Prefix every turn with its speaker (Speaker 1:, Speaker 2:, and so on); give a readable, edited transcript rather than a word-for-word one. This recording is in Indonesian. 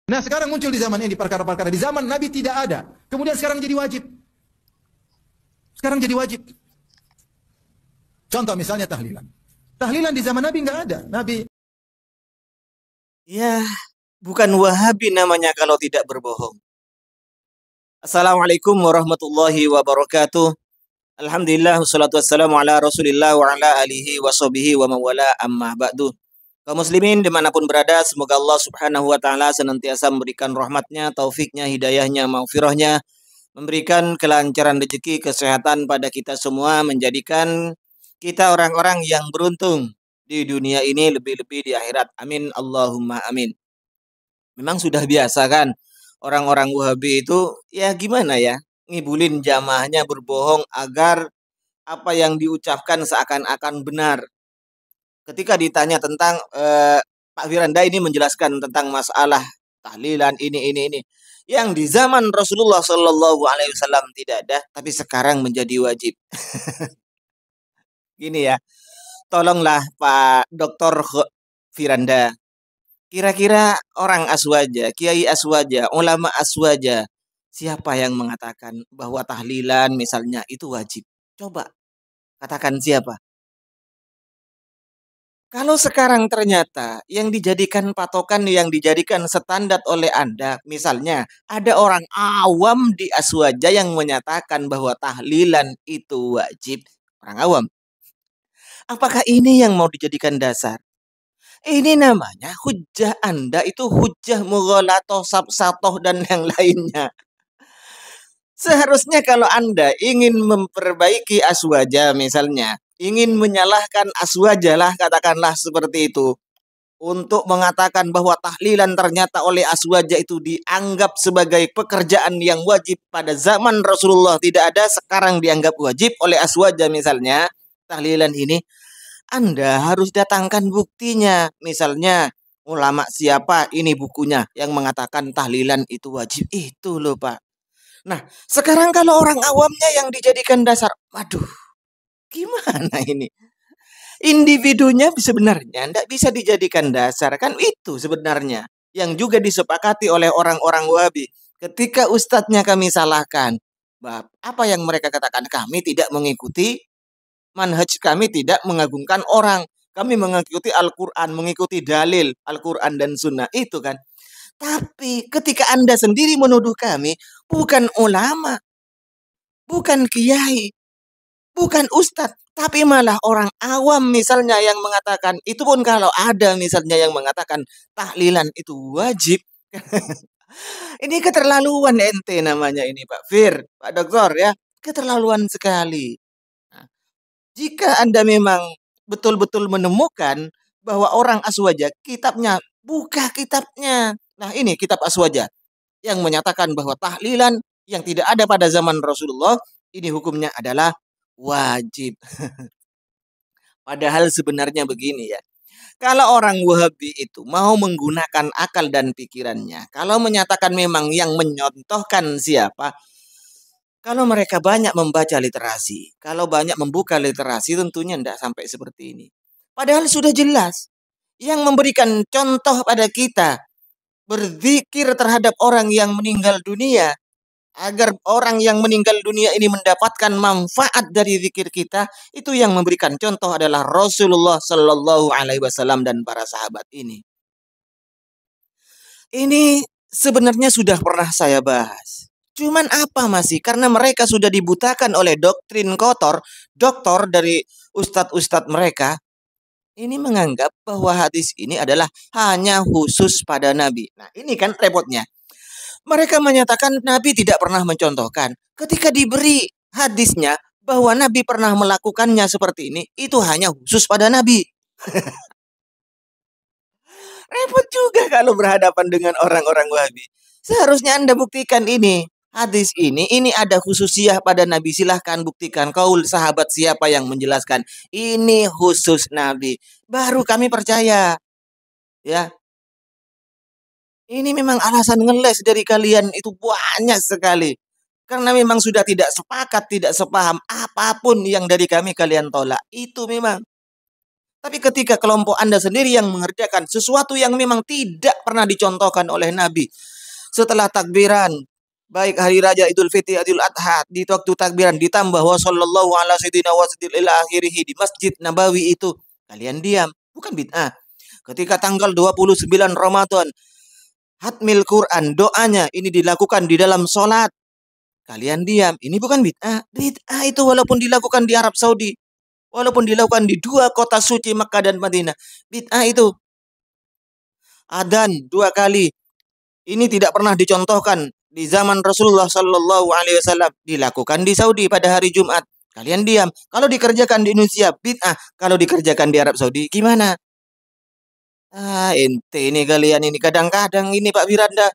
Speaker 1: Nah, sekarang muncul di zaman ini perkara-perkara di zaman Nabi tidak ada. Kemudian sekarang jadi wajib. Sekarang jadi wajib. Contoh misalnya tahlilan. Tahlilan di zaman Nabi nggak ada. Nabi
Speaker 2: Ya, bukan Wahabi namanya kalau tidak berbohong. Assalamualaikum warahmatullahi wabarakatuh. Alhamdulillah, wassalatu wassalamu ala rasulillah wa ala alihi wa sahbihi wa mawala amma ba'du. Kaum muslimin dimanapun berada, semoga Allah subhanahu wa ta'ala senantiasa memberikan rahmatnya, taufiknya, hidayahnya, maghfirahnya, memberikan kelancaran rezeki, kesehatan pada kita semua, menjadikan kita orang-orang yang beruntung di dunia ini, lebih-lebih di akhirat. Amin, Allahumma amin. Memang sudah biasa kan orang-orang Wahabi itu ya gimana ya, ngibulin jamaahnya berbohong agar apa yang diucapkan seakan-akan benar. Ketika ditanya tentang Pak Firanda ini menjelaskan tentang masalah tahlilan ini yang di zaman Rasulullah Shallallahu Alaihi Wasallam tidak ada, tapi sekarang menjadi wajib. Gini ya, tolonglah Pak Doktor Firanda. Kira-kira orang Aswaja, Kiai Aswaja, ulama Aswaja, siapa yang mengatakan bahwa tahlilan misalnya itu wajib? Coba katakan siapa? Kalau sekarang ternyata yang dijadikan patokan, yang dijadikan standar oleh Anda, misalnya ada orang awam di Aswaja yang menyatakan bahwa tahlilan itu wajib. Orang awam. Apakah ini yang mau dijadikan dasar? Ini namanya hujah Anda itu hujah mughalatoh, sabsatoh, dan yang lainnya. Seharusnya kalau Anda ingin memperbaiki aswaja misalnya, ingin menyalahkan aswaja lah, katakanlah seperti itu, untuk mengatakan bahwa tahlilan ternyata oleh aswaja itu dianggap sebagai pekerjaan yang wajib pada zaman Rasulullah tidak ada, sekarang dianggap wajib oleh aswaja misalnya, tahlilan ini anda harus datangkan buktinya. Misalnya, ulama siapa ini bukunya yang mengatakan tahlilan itu wajib. Itu loh, Pak. Nah, sekarang kalau orang awamnya yang dijadikan dasar, waduh, gimana ini? Individunya sebenarnya tidak bisa dijadikan dasar. Kan itu sebenarnya yang juga disepakati oleh orang-orang Wahabi. Ketika ustadznya kami salahkan, apa yang mereka katakan? Kami tidak mengikuti manhaj, kami tidak mengagungkan orang. Kami mengikuti Al-Quran, mengikuti dalil Al-Quran dan Sunnah. Itu kan. Tapi ketika Anda sendiri menuduh kami, bukan ulama, bukan kiai, bukan ustadz, tapi malah orang awam misalnya yang mengatakan, itu pun kalau ada misalnya yang mengatakan tahlilan itu wajib. Ini keterlaluan ente namanya ini Pak Fir, Pak Dokter ya. Keterlaluan sekali. Jika Anda memang betul-betul menemukan bahwa orang Aswaja, kitabnya, buka kitabnya. Nah ini kitab Aswaja yang menyatakan bahwa tahlilan yang tidak ada pada zaman Rasulullah, ini hukumnya adalah wajib. Padahal sebenarnya begini ya. Kalau orang Wahabi itu mau menggunakan akal dan pikirannya, kalau menyatakan memang yang menyontohkan siapa, kalau mereka banyak membaca literasi, kalau banyak membuka literasi, tentunya tidak sampai seperti ini. Padahal sudah jelas, yang memberikan contoh pada kita, berzikir terhadap orang yang meninggal dunia, agar orang yang meninggal dunia ini mendapatkan manfaat dari zikir kita, itu yang memberikan contoh adalah Rasulullah Shallallahu Alaihi Wasallam dan para sahabat ini. Ini sebenarnya sudah pernah saya bahas. Cuman apa masih? Karena mereka sudah dibutakan oleh doktrin kotor, doktor dari ustadz-ustadz mereka. Ini menganggap bahwa hadis ini adalah hanya khusus pada Nabi. Nah ini kan repotnya. Mereka menyatakan Nabi tidak pernah mencontohkan. Ketika diberi hadisnya bahwa Nabi pernah melakukannya seperti ini, itu hanya khusus pada Nabi. Repot juga kalau berhadapan dengan orang-orang Wahabi. Seharusnya Anda buktikan ini. Hadis ini ada khususiyah pada Nabi. Silahkan buktikan kaul sahabat siapa yang menjelaskan. Ini khusus Nabi. Baru kami percaya. Ya, ini memang alasan ngeles dari kalian itu banyak sekali. Karena memang sudah tidak sepakat, tidak sepaham apapun yang dari kami kalian tolak. Itu memang. Tapi ketika kelompok Anda sendiri yang mengerjakan sesuatu yang memang tidak pernah dicontohkan oleh Nabi, setelah takbiran, baik hari raya Idul Fitri, Idul Adha, di waktu takbiran ditambah wa sallallahu ala sayyidina wa sallim ila akhirih di Masjid Nabawi itu, kalian diam, bukan bid'ah. Ketika tanggal 29 Ramadan, hatmil Quran, doanya ini dilakukan di dalam sholat, kalian diam, ini bukan bid'ah. Bid'ah itu walaupun dilakukan di Arab Saudi, walaupun dilakukan di dua kota suci Makkah dan Madinah, bid'ah itu. Adzan 2 kali, ini tidak pernah dicontohkan di zaman Rasulullah Sallallahu Alaihi Wasallam, dilakukan di Saudi pada hari Jumat. Kalian diam. Kalau dikerjakan di Indonesia bid'ah, kalau dikerjakan di Arab Saudi gimana? Ente ini kalian ini kadang-kadang ini Pak Wiranda